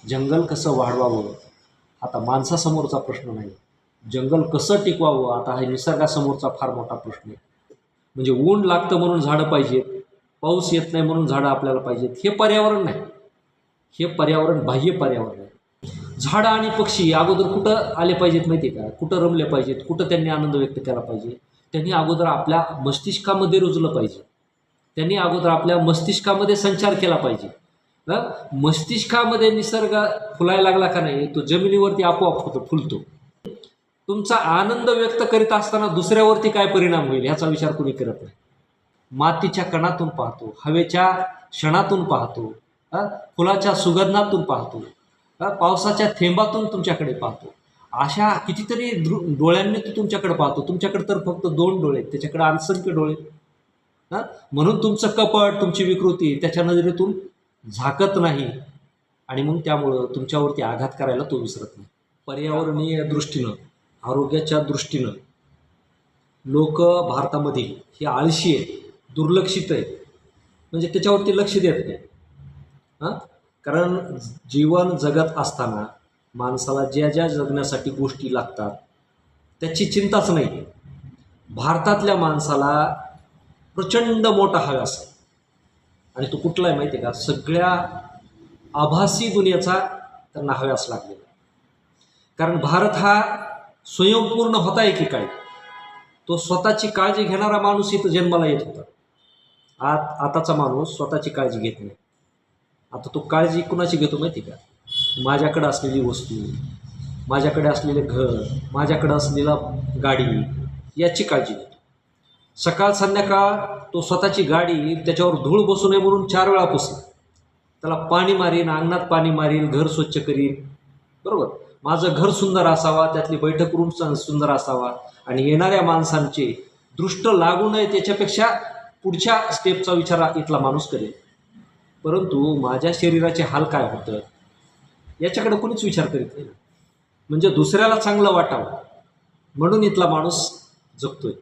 जंगल कसं वाढवावं आता माणसासमोरचा प्रश्न नाही. जंगल कसं टिकवावं आता हा निसर्गासमोरचा फार मोठा प्रश्न आहे. म्हणजे ऊन लागतं म्हणून झाडं पाहिजेत, पाऊस येत नाही म्हणून झाडं आपल्याला पाहिजेत, हे पर्यावरण नाही. हे पर्यावरण बाह्य पर्यावरण आहे. झाडं आणि पक्षी अगोदर कुठं आले पाहिजेत माहिती आहे का? कुठं रमले पाहिजेत, कुठं त्यांनी आनंद व्यक्त केला पाहिजे? त्यांनी अगोदर आपल्या मस्तिष्कामध्ये रुजलं पाहिजे. त्यांनी अगोदर आपल्या मस्तिष्कामध्ये संचार केला पाहिजे. मस्तिष्कामध्ये निसर्ग फुलायला लागला का नाही, तो जमिनीवरती आपोआप होतो, फुलतो. तुमचा आनंद व्यक्त करीत असताना दुसऱ्यावरती काय परिणाम होईल ह्याचा विचार कोणी करत नाही. मातीच्या कणातून पाहतो, हवेच्या क्षणातून पाहतो, फुलाच्या सुगंधातून पाहतो, पावसाच्या थेंबातून तुमच्याकडे पाहतो. अशा कितीतरी डोळ्यांनी तो तुमच्याकडे पाहतो. तुमच्याकडे तर फक्त 2 डोळे आहेत, त्याच्याकडे असंख्य डोळे. म्हणून तुमचं कपट, तुमची विकृती त्याच्या नजरेतून झाकत नाही आणि मग त्यामुळं तुमच्यावरती आघात करायला तो विसरत नाही. पर्यावरणीय दृष्टीनं, आरोग्याच्या दृष्टीनं लोक भारतामध्ये हे आळशी आहेत, दुर्लक्षित आहेत. म्हणजे त्याच्यावरती लक्ष देत नाही. कारण जीवन जगत असताना माणसाला ज्या ज्या जगण्यासाठी गोष्टी लागतात त्याची चिंताच नाही. भारतातल्या माणसाला प्रचंड मोठा हव्यास आहे आणि तो कुठला आहे माहिती आहे का? सगळ्या आभासी दुनियेचा त्यांना हव्यास लागलेला. कारण भारत हा स्वयंपूर्ण होता आहे की काय? तो स्वतःची काळजी घेणारा माणूस इथं जन्माला येत होता. आताचा माणूस स्वतःची काळजी घेत नाही. आता तो काळजी कुणाची घेतो माहिती का? माझ्याकडे असलेली वस्तू, माझ्याकडे असलेले घर, माझ्याकडे असलेला गाडी, याची काळजी घेतो. सकाळ संध्याकाळ तो स्वतःची गाडी त्याच्यावर धूळ बसू नये म्हणून 4 वेळा पुसेल. त्याला पाणी मारीन, अंगणात पाणी मारीन, घर स्वच्छ करीन. बरोबर? माझं घर सुंदर असावा, त्यातली बैठक रूम सुंदर असावा आणि येणाऱ्या माणसांचे दृष्ट लागू नये त्याच्यापेक्षा पुढच्या स्टेपचा विचार इथला माणूस करेल. परंतु माझ्या शरीराचे हाल काय होतं याच्याकडे कोणीच विचार करीत नाही. म्हणजे दुसऱ्याला चांगलं वाटावं म्हणून इथला माणूस जगतोय.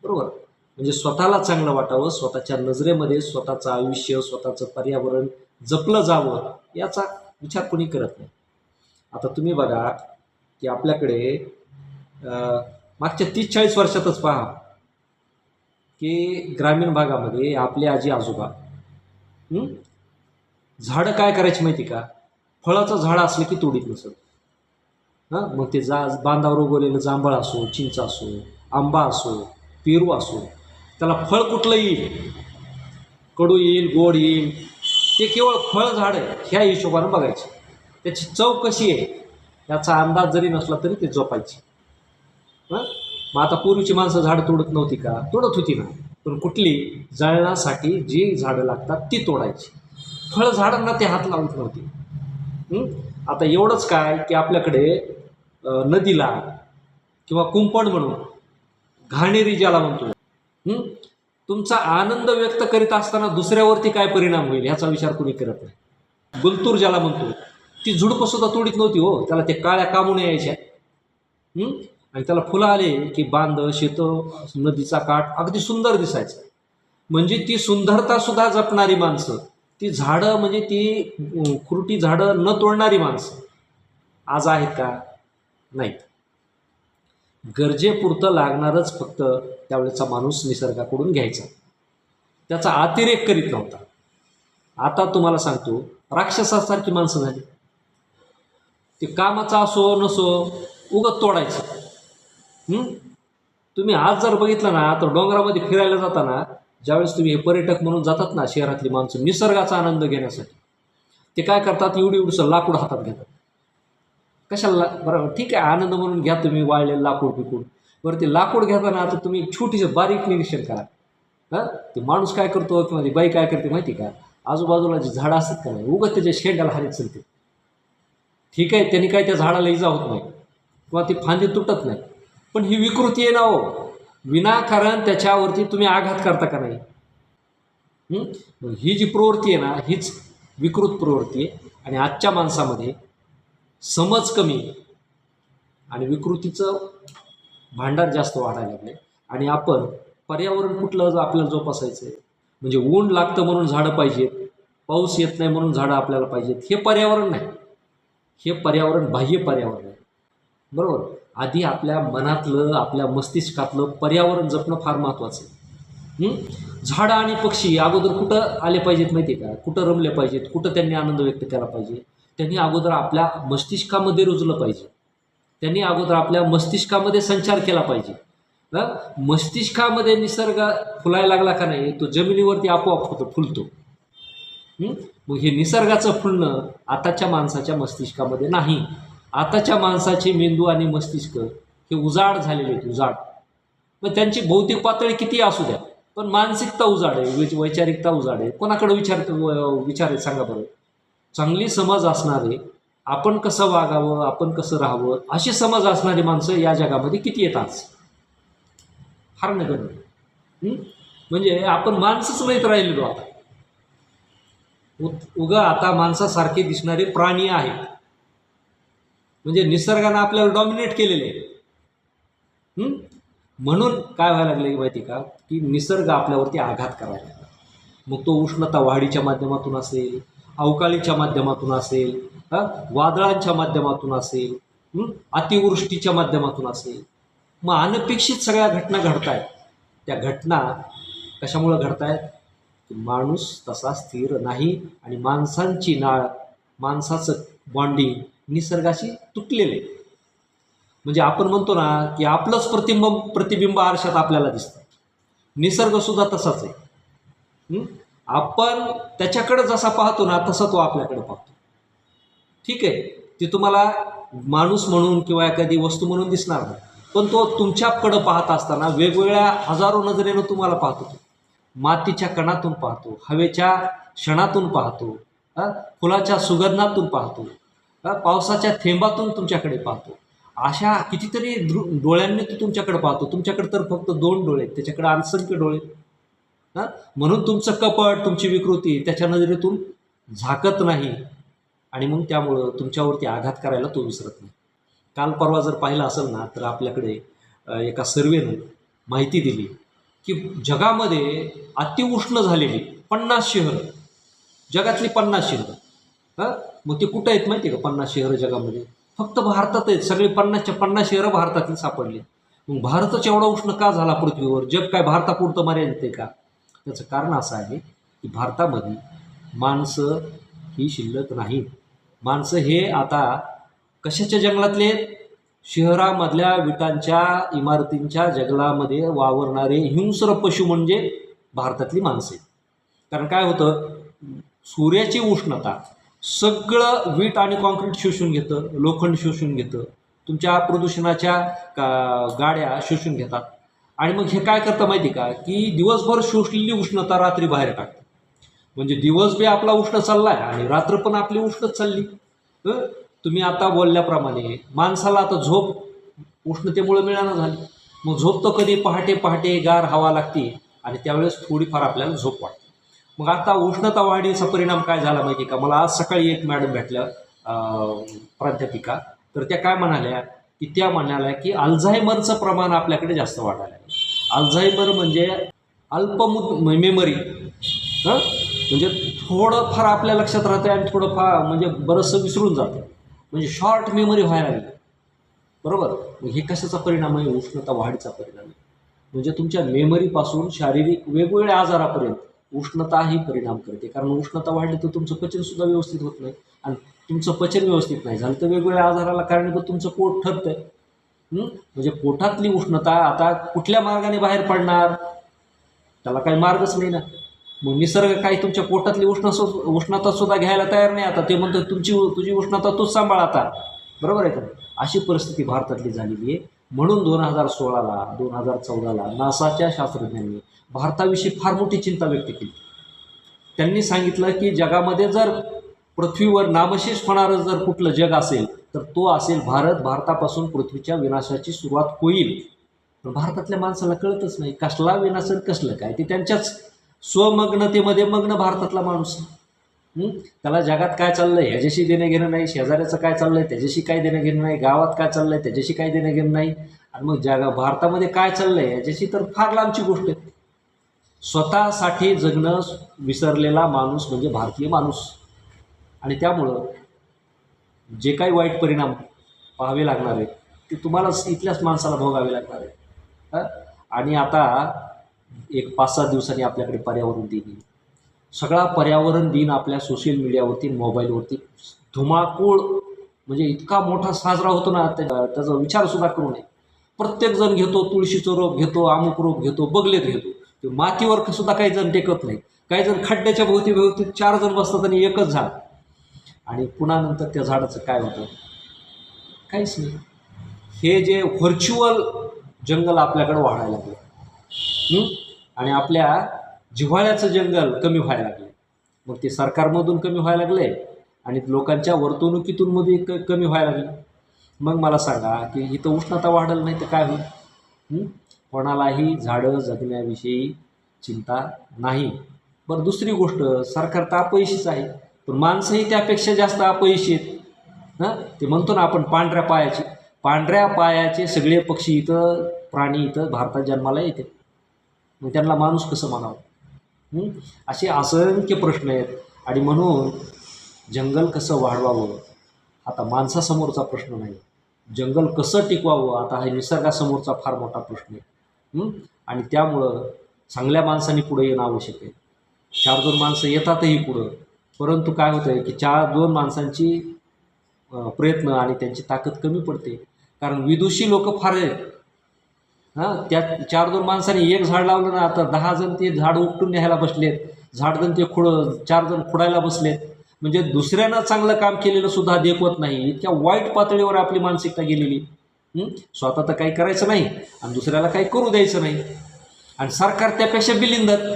बरोबर? म्हणजे स्वतःला चांगलं वाटावं, स्वतःच्या नजरेमध्ये स्वतःचं आयुष्य, स्वतःचं पर्यावरण जपलं जावं याचा विचार कोणी करत नाही. आता तुम्ही बघा की आपल्याकडे मागच्या 30-40 वर्षातच पहा की ग्रामीण भागामध्ये आपले आजी आजोबा झाडं काय करायची माहिती का? फळाचं झाड असलं की तोडीत नसत. मग ते बांधावर उगवलेलं जांभळ असो, चिंच असो, आंबा असो, पेरू असो, त्याला फळ कुठलं येईल, कडू येईल, गोड येईल, ते केवळ फळ झाड आहे ह्या हिशोबानं बघायचे. त्याची चव कशी आहे याचा अंदाज जरी नसला तरी ते जपायची. मग आता पूर्वीची माणसं झाडं तोडत नव्हती का? तोडत होती ना, पण कुठली? जळणासाठी जी झाडं लागतात ती तोडायची. फळ झाडांना ते हात लावत नव्हती. आता एवढंच काय की आपल्याकडे नदीला किंवा कुंपण म्हणून घाणेरी ज्याला म्हणतो, तुमचा आनंद व्यक्त करीत असताना दुसऱ्यावरती काय परिणाम होईल ह्याचा विचार कोणी करत नाही. गुलतूर ज्याला म्हणतो, ती झुडपंसुद्धा तोडीत नव्हती हो. त्याला ते काळ्या कामुने यायच्या आणि त्याला फुलं आले की बांध, शेतं, नदीचा काठ अगदी सुंदर दिसायचं. म्हणजे ती सुंदरतासुद्धा जपणारी माणसं, ती झाडं म्हणजे ती खुरटी झाडं न तोडणारी माणसं आज आहेत का? नाहीत. गरजेपुरतं लागणारच फक्त त्यावेळेचा माणूस निसर्गाकडून घ्यायचा, त्याचा अतिरेक करीत नव्हता. आता तुम्हाला सांगतो, राक्षसासारखी माणसं झाली. ते कामाचा असो नसो उगत तोडायचं. तुम्ही आज जर बघितलं ना तर डोंगरामध्ये फिरायला जाताना ज्यावेळेस तुम्ही हे पर्यटक म्हणून जातात ना, शहरातली माणसं निसर्गाचा आनंद घेण्यासाठी, ते काय करतात? एवढं लाकूड हातात घेतात. कशाला? बरं ठीक आहे, आनंद म्हणून घ्या तुम्ही, वाळलेलं लाकूड पिकूड. बरं ते लाकूड घेताना आता तुम्ही छोटीशी बारीक निरीक्षण करा. ते माणूस काय करतो किंवा ती बाई काय करते माहिती का? आजूबाजूला जी झाडं असतात का नाही, उगत त्याच्या शेंड्याला हरीत चलते. ठीक आहे, त्यांनी काय त्या झाडाला इजा होत नाही किंवा ती फांदी तुटत नाही, पण ही विकृती आहे ना हो. विनाकारण त्याच्यावरती तुम्ही आघात करता का नाही? ही जी प्रवृत्ती आहे ना, हीच विकृत प्रवृत्ती आहे. आणि आजच्या माणसामध्ये समज कमी आणि विकृतीचं भांडार जास्त वाढायला लागले. आणि आपण पर्यावरण कुठलं आपल्याला जोपासायचं आहे? म्हणजे ऊन लागतं म्हणून झाडं पाहिजेत, पाऊस येत नाही म्हणून झाडं आपल्याला पाहिजेत, हे पर्यावरण नाही. हे पर्यावरण बाह्य पर्यावरण आहे, बरोबर. आधी आपल्या मनातलं, आपल्या मस्तिष्कातलं पर्यावरण जपणं फार महत्त्वाचं आहे. झाडं आणि पक्षी अगोदर कुठं आले पाहिजेत माहिती आहे का, कुठं रमले पाहिजेत, कुठं त्यांनी आनंद व्यक्त केला पाहिजे, त्यांनी अगोदर आपल्या मस्तिष्कामध्ये रुजलं पाहिजे, त्यांनी अगोदर आपल्या मस्तिष्कामध्ये संचार केला पाहिजे. मस्तिष्कामध्ये निसर्ग फुलायला लागला का नाही, तो जमिनीवरती आपोआप होतो, फुलतो. मग हे निसर्गाचं फुलणं आताच्या माणसाच्या मस्तिष्कामध्ये नाही. आताच्या माणसाचे मेंदू आणि मस्तिष्क हे उजाड झालेले आहेत, उजाड. मग त्यांची भौतिक पातळी किती असू द्या, पण मानसिकता उजाड आहे, वैचारिकता उजाड आहे. कोणाकडे विचार आहे सांगा बरं. चांगली समज असणारे, आपण कसं वागावं, आपण कसं राहावं, अशी समज असणारी माणसं या जगामध्ये किती येतात? फार नगण्य. म्हणजे आपण माणसंच नाहीत राहिलेलो आता. उगा आता माणसासारखे दिसणारे प्राणी आहेत. म्हणजे निसर्गानं आपल्याला डॉमिनेट केलेले आहे. म्हणून काय व्हायला लागलं माहिती का, की निसर्ग आपल्यावरती आघात करायला लागला. मग तो उष्णता वाढीच्या माध्यमातून असेल, अवकाळीच्या माध्यमातून असेल, वादळांच्या माध्यमातून असेल, अतिवृष्टीच्या माध्यमातून असेल. मग अनपेक्षित सगळ्या घटना घडत आहेत. त्या घटना कशामुळं घडत आहेत? माणूस तसा स्थिर नाही आणि माणसांची नाळ, माणसाचं बॉन्डिंग निसर्गाशी तुटलेले. म्हणजे आपण म्हणतो ना की आपलंच प्रतिबिंब आरशात आपल्याला दिसतं. निसर्गसुद्धा तसाच आहे. आपण त्याच्याकडे जसा पाहतो ना तसा तो आपल्याकडे पाहतो. ठीक आहे, ते तुम्हाला माणूस म्हणून किंवा एखादी वस्तू म्हणून दिसणार नाही, पण तो तुमच्याकडं पाहत असताना वेगवेगळ्या हजारो नजरेनं तुम्हाला पाहतो. मातीच्या कणातून पाहतो, हवेच्या क्षणातून पाहतो, फुलाच्या सुगंधातून पाहतो, पावसाच्या थेंबातून तुमच्याकडे पाहतो. अशा कितीतरी डोळ्यांनी तो तुमच्याकडे पाहतो. तुमच्याकडे तर फक्त 2 डोळे आहेत, त्याच्याकडे असंख्य डोळे. म्हणून तुमचं कपट, तुमची विकृती त्याच्या नजरेतून झाकत नाही आणि मग त्यामुळं तुमच्यावरती आघात करायला तो विसरत नाही. काल परवा जर पाहिलं असेल ना, तर आपल्याकडे एका सर्वेनं माहिती दिली की जगामध्ये अतिउष्ण झालेली 50 शहरं, जगातली 50 शहरं. मग ते कुठं आहेत माहिती आहे का? 50 शहरं जगामध्ये फक्त भारतात आहेत. सगळे 50च्या 50 शहरं भारतातील सापडली. मग भारतच एवढा उष्ण का झाला पृथ्वीवर? जग काय भारतापुरतं मर्यादित आहे का? त्याचं कारण असं आहे की भारतामध्ये माणसं ही शिल्लक नाहीत. माणसं हे आता कशाच्या जंगलातले? शहरामधल्या विटांच्या इमारतींच्या जंगलामध्ये वावरणारे हिंस्र पशु म्हणजे भारतातली माणसे. कारण काय होतं, सूर्याची उष्णता सगळं वीट आणि कॉन्क्रीट शोषून घेतं, लोखंड शोषून घेतं, तुमच्या प्रदूषणाच्या गाड्या शोषून घेतात. आणि मग हे काय करतं माहिती का, की दिवसभर शोषलेली उष्णता रात्री बाहेर टाकतं. म्हणजे दिवस बी आपला उष्ण चालला आहे आणि रात्र पण आपली उष्णच चालली. तुम्ही आता बोलल्याप्रमाणे माणसाला आता झोप उष्णतेमुळे मिळानं झाली. मग झोप तर कधी पहाटे पहाटे गार हवा लागते आणि त्यावेळेस थोडीफार आपल्याला झोप वाटते. मग आता उष्णता वाढीचा परिणाम काय झाला माहिती का? मला आज सकाळी एक मॅडम भेटल्या, प्राध्यापिका. तर त्या काय म्हणाल्या की त्या म्हणाल्या की अल्झायमरचं प्रमाण आपल्याकडे जास्त वाढायला लागलं. अल्झायमर म्हणजे मेमरी. म्हणजे थोडंफार आपल्या लक्षात राहतं आणि थोडंफार म्हणजे बरंचसं विसरून जातं. म्हणजे शॉर्ट मेमरी व्हायला लागली, बरोबर. मग हे कशाचा परिणाम आहे? उष्णता वाढीचा परिणाम आहे. म्हणजे तुमच्या मेमरीपासून शारीरिक वेगवेगळ्या आजारापर्यंत उष्णता ही परिणाम करते. कारण उष्णता वाढली तर तुमचं पचनसुद्धा व्यवस्थित होत नाही आणि तुमचं पचन व्यवस्थित नाही झालं तर वेगवेगळ्या आजाराला कारणीभूत तुमचं पोट ठरतं. म्हणजे पोटातली उष्णता आता कुठल्या मार्गाने बाहेर पडणार? त्याला काही मार्गच नाही ना. मग निसर्ग काही तुमच्या पोटातली उष्णता सुद्धा घ्यायला तयार नाही. आता ते म्हणतो तुझी उष्णता तूच सांभाळ आता, बरोबर आहे का? अशी परिस्थिती भारतातली झालेली आहे. म्हणून 2016ला 2014ला नासाच्या शास्त्रज्ञांनी भारताविषयी फार मोठी चिंता व्यक्त केली. त्यांनी सांगितलं की जगामध्ये जर पृथ्वीवर नामशेष होणारं जर कुठलं जग असेल तर तो असेल भारत. भारतापासून पृथ्वीच्या विनाशाची सुरुवात होईल. पण भारतातल्या माणसाला कळतच नाही कसला विनाश कसलं काय. ते त्यांच्याच स्वमग्नतेमध्ये मग्न भारतातला माणूस. त्याला जगात काय चाललंय ह्याच्याशी देणं घेणं नाही, शेजाऱ्याचं काय चाललंय त्याच्याशी काय देणं घेणं नाही, गावात काय चाललंय त्याच्याशी काय देणं घेणं नाही. आणि मग भारतामध्ये काय चाललंय याच्याशी तर फार लांबची गोष्ट आहे. स्वतःसाठी जगणं विसरलेला माणूस म्हणजे भारतीय माणूस. आणि त्यामुळं जे काही वाईट परिणाम पाहावे लागणार आहेत ते तुम्हालाच इथल्याच माणसाला भोगावे लागणार आहेत. आणि आता एक 5-6 दिवसांनी आपल्याकडे पर्यावरण दिन येईल. सगळा पर्यावरण दिन आपल्या सोशल मीडियावरती मोबाईलवरती धुमाकूळ म्हणजे इतका मोठा साजरा होतो ना, त्याचा विचारसुद्धा करू नये. प्रत्येकजण घेतो, तुळशीचं रोप घेतो, अमुक रोप घेतो, बगलेत घेतो. ते मातीवर सुद्धा काही जण टेकत नाही. काही जण खड्ड्याच्या भोवती भोवती 4 जण बसतात आणि एकच झाड. आणि पुन्हा नंतर त्या झाडाचं काय होतं? काहीच नाही. हे जे व्हर्च्युअल जंगल आपल्याकडे वाढायला लागले आणि आपल्या जिव्हाळ्याचं जंगल कमी व्हायला लागले. मग ते सरकारमधून कमी व्हायला लागले आणि लोकांच्या वर्तणुकीतून मध्ये कमी व्हायला लागले. मग मला सांगा की इथं उष्णता वाढेल नाही तर काय होईल? कोणालाही झाडं जगण्याविषयी चिंता नाही. बरं, दुसरी गोष्ट, सरकार तर अपयशीच आहे, पण माणसंही त्यापेक्षा जास्त अपयशी आहेत. ते म्हणतो ना आपण पांढऱ्या पायाचे सगळे पक्षी इथं, प्राणी इथं भारतात जन्माला येते. मग त्यांना माणूस कसं म्हणावं? असे असंख्य प्रश्न आहेत. आणि म्हणून जंगल कसं वाढवावं आता माणसासमोरचा प्रश्न नाही. जंगल कसं टिकवावं आता हा निसर्गासमोरचा फार मोठा प्रश्न आहे. आणि त्यामुळं चांगल्या माणसांनी पुढे येणं आवश्यक आहे. 4-2 माणसं येतातही पुढं, परंतु काय होतं आहे की 4-2 माणसांची प्रयत्न आणि त्यांची ताकद कमी पडते. कारण विदुषी लोक फार आहेत. त्या 4-2 माणसांनी एक झाड लावलं ना, आता 10 जण ते झाड उपटून न्यायला बसलेत, 4 जण खुडायला बसलेत. म्हणजे दुसऱ्यानं चांगलं काम केलेलं सुद्धा देखवत नाही. इतक्या वाईट पातळीवर आपली मानसिकता गेलेली. स्वतः तर काही करायचं नाही आणि दुसऱ्याला काही करू द्यायचं नाही. आणि सरकार त्यापेक्षा बिलिंदर.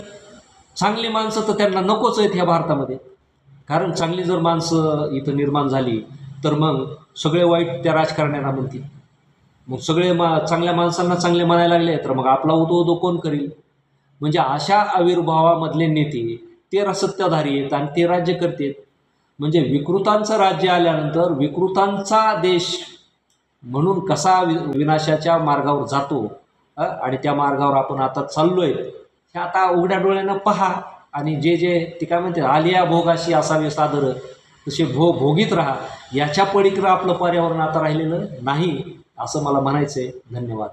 चांगली माणसं तर त्यांना नकोच आहेत ह्या भारतामध्ये. कारण चांगली जर माणसं इथं निर्माण झाली तर मग सगळे वाईट त्या राजकारण्यांना म्हणतील. मग सगळे चांगल्या माणसांना चांगले म्हणायला लागले तर मग आपला उदो कोण करील? म्हणजे अशा आविर्भावामधले नेते ते सत्ताधारी आहेत आणि ते राज्य करतात. म्हणजे विकृतांचं राज्य आल्यानंतर विकृतांचा देश म्हणून कसा विनाशाच्या मार्गावर जातो आणि त्या मार्गावर आपण आता चाललो आहे हे आता उघड्या डोळ्यानं पहा. आणि जे ते काय म्हणते, आलिया भोगाशी असावे सादर, तसे भोगीत राहा. याच्या पलीकडे आपलं पर्यावरण आता राहिलेलं नाही असं मला म्हणायचं आहे. धन्यवाद.